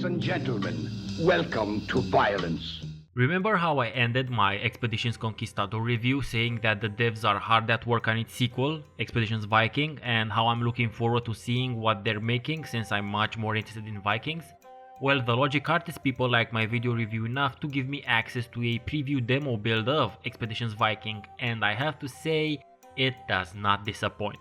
Ladies and gentlemen, welcome to violence. Remember how I ended my Expeditions Conquistador review saying that the devs are hard at work on its sequel, Expeditions Viking, and how I'm looking forward to seeing what they're making since I'm much more interested in Vikings? Well, the Logic Artist people liked my video review enough to give me access to a preview demo build of Expeditions Viking, and I have to say, it does not disappoint.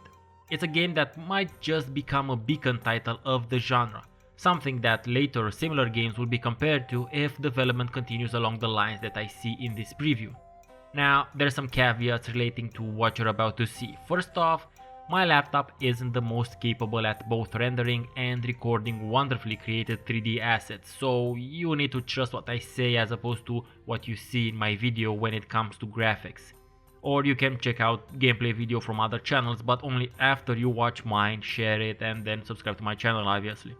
It's a game that might just become a beacon title of the genre, something that later similar games will be compared to if development continues along the lines that I see in this preview. Now, there's some caveats relating to what you're about to see. First off, my laptop isn't the most capable at both rendering and recording wonderfully created 3D assets, so you need to trust what I say as opposed to what you see in my video when it comes to graphics. Or you can check out gameplay video from other channels, but only after you watch mine, share it, and then subscribe to my channel obviously.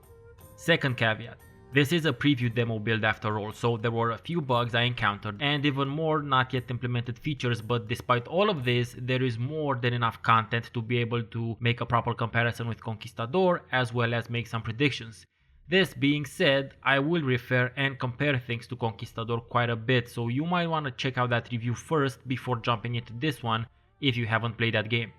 Second caveat, this is a preview demo build after all, so there were a few bugs I encountered and even more not yet implemented features, but despite all of this, there is more than enough content to be able to make a proper comparison with Conquistador as well as make some predictions. This being said, I will refer and compare things to Conquistador quite a bit, so you might want to check out that review first before jumping into this one if you haven't played that game.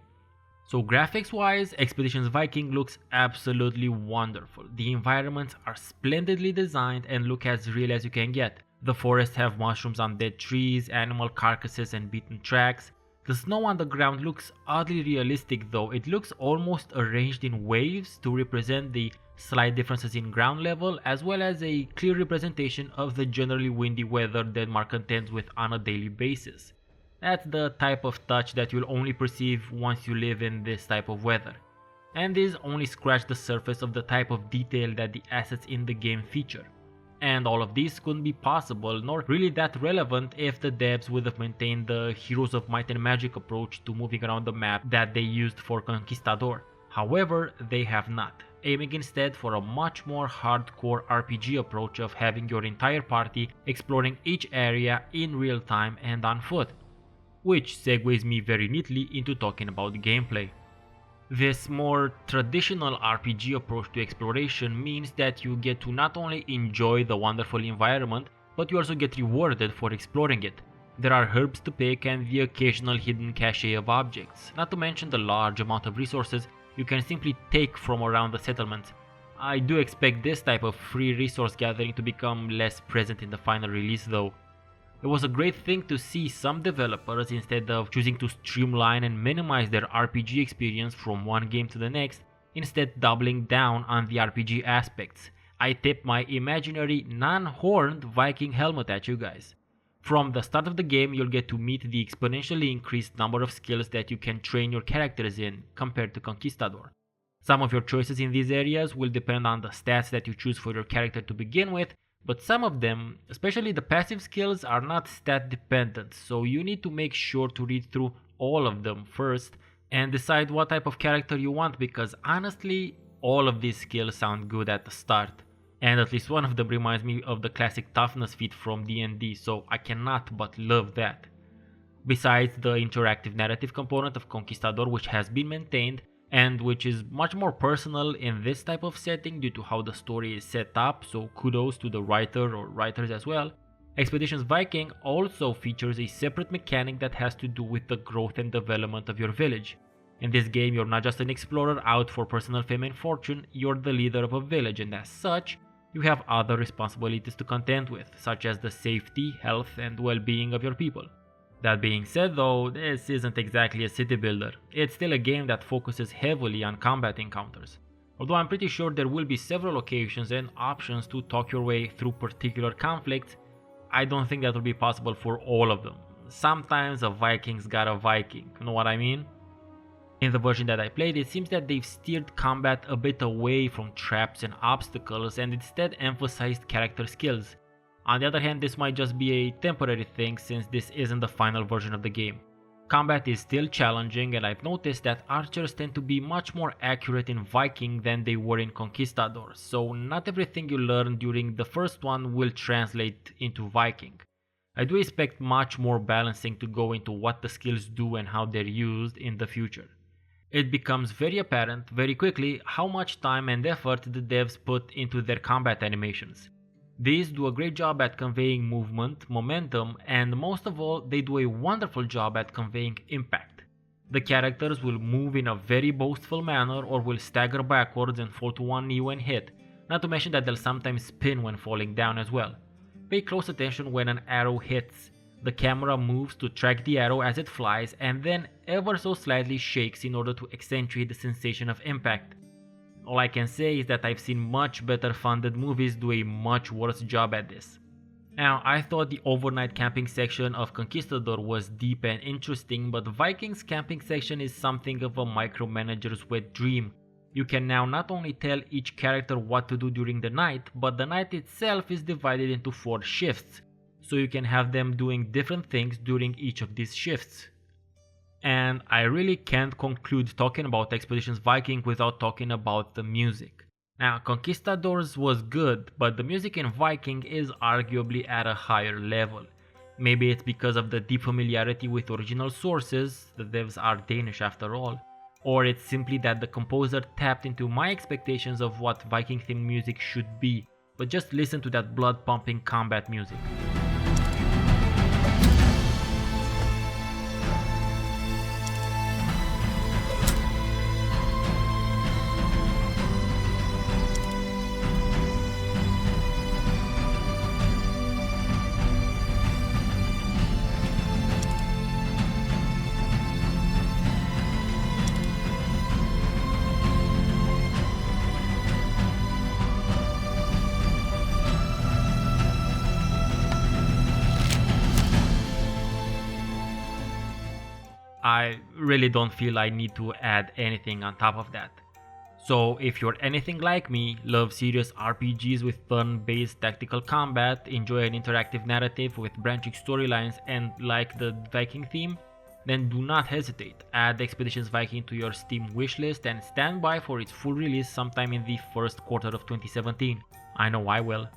So graphics wise, Expeditions Viking looks absolutely wonderful. The environments are splendidly designed and look as real as you can get. The forests have mushrooms on dead trees, animal carcasses and beaten tracks. The snow on the ground looks oddly realistic though, it looks almost arranged in waves to represent the slight differences in ground level as well as a clear representation of the generally windy weather Denmark contends with on a daily basis. That's the type of touch that you'll only perceive once you live in this type of weather. And these only scratch the surface of the type of detail that the assets in the game feature. And all of these couldn't be possible nor really that relevant if the devs would have maintained the Heroes of Might and Magic approach to moving around the map that they used for Conquistador. However, they have not, aiming instead for a much more hardcore RPG approach of having your entire party exploring each area in real time and on foot. Which segues me very neatly into talking about gameplay. This more traditional RPG approach to exploration means that you get to not only enjoy the wonderful environment, but you also get rewarded for exploring it. There are herbs to pick and the occasional hidden cache of objects, not to mention the large amount of resources you can simply take from around the settlements. I do expect this type of free resource gathering to become less present in the final release though. It was a great thing to see some developers, instead of choosing to streamline and minimize their RPG experience from one game to the next, instead doubling down on the RPG aspects. I tip my imaginary non-horned Viking helmet at you guys. From the start of the game, you'll get to meet the exponentially increased number of skills that you can train your characters in compared to Conquistador. Some of your choices in these areas will depend on the stats that you choose for your character to begin with, but some of them, especially the passive skills, are not stat dependent, so you need to make sure to read through all of them first and decide what type of character you want, because honestly, all of these skills sound good at the start. And at least one of them reminds me of the classic toughness feat from D&D, so I cannot but love that. Besides the interactive narrative component of Conquistador, which has been maintained, and which is much more personal in this type of setting due to how the story is set up, so kudos to the writer or writers as well. Expeditions Viking also features a separate mechanic that has to do with the growth and development of your village. In this game, you're not just an explorer out for personal fame and fortune, you're the leader of a village, and as such, you have other responsibilities to contend with, such as the safety, health, and well-being of your people. That being said though, this isn't exactly a city builder. It's still a game that focuses heavily on combat encounters. Although I'm pretty sure there will be several occasions and options to talk your way through particular conflicts, I don't think that will be possible for all of them. Sometimes a Viking's got a Viking, you know what I mean? In the version that I played, it seems that they've steered combat a bit away from traps and obstacles and instead emphasized character skills. On the other hand, this might just be a temporary thing since this isn't the final version of the game. Combat is still challenging, and I've noticed that archers tend to be much more accurate in Viking than they were in Conquistador, so not everything you learn during the first one will translate into Viking. I do expect much more balancing to go into what the skills do and how they're used in the future. It becomes very apparent very quickly how much time and effort the devs put into their combat animations. These do a great job at conveying movement, momentum, and most of all, they do a wonderful job at conveying impact. The characters will move in a very boastful manner or will stagger backwards and fall to one knee when hit, not to mention that they'll sometimes spin when falling down as well. Pay close attention when an arrow hits. The camera moves to track the arrow as it flies and then ever so slightly shakes in order to accentuate the sensation of impact. All I can say is that I've seen much better funded movies do a much worse job at this. Now, I thought the overnight camping section of Conquistador was deep and interesting, but Viking's camping section is something of a micromanager's wet dream. You can now not only tell each character what to do during the night, but the night itself is divided into 4 shifts, so you can have them doing different things during each of these shifts. And I really can't conclude talking about Expeditions Viking without talking about the music. Now, Conquistadors was good, but the music in Viking is arguably at a higher level. Maybe it's because of the deep familiarity with original sources, the devs are Danish after all, or it's simply that the composer tapped into my expectations of what Viking themed music should be, but just listen to that blood pumping combat music. I really don't feel I need to add anything on top of that. So if you're anything like me, love serious RPGs with turn-based tactical combat, enjoy an interactive narrative with branching storylines, and like the Viking theme, then do not hesitate. Add Expeditions Viking to your Steam wishlist and stand by for its full release sometime in the first quarter of 2017. I know I will.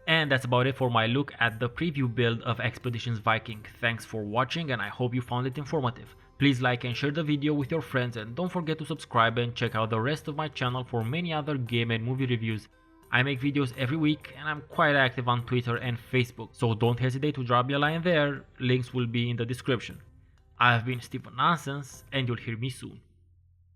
And that's about it for my look at the preview build of Expeditions Viking. Thanks for watching and I hope you found it informative. Please like and share the video with your friends and don't forget to subscribe and check out the rest of my channel for many other game and movie reviews. I make videos every week and I'm quite active on Twitter and Facebook, so don't hesitate to drop me a line there, links will be in the description. I've been StefaNonsense and you'll hear me soon.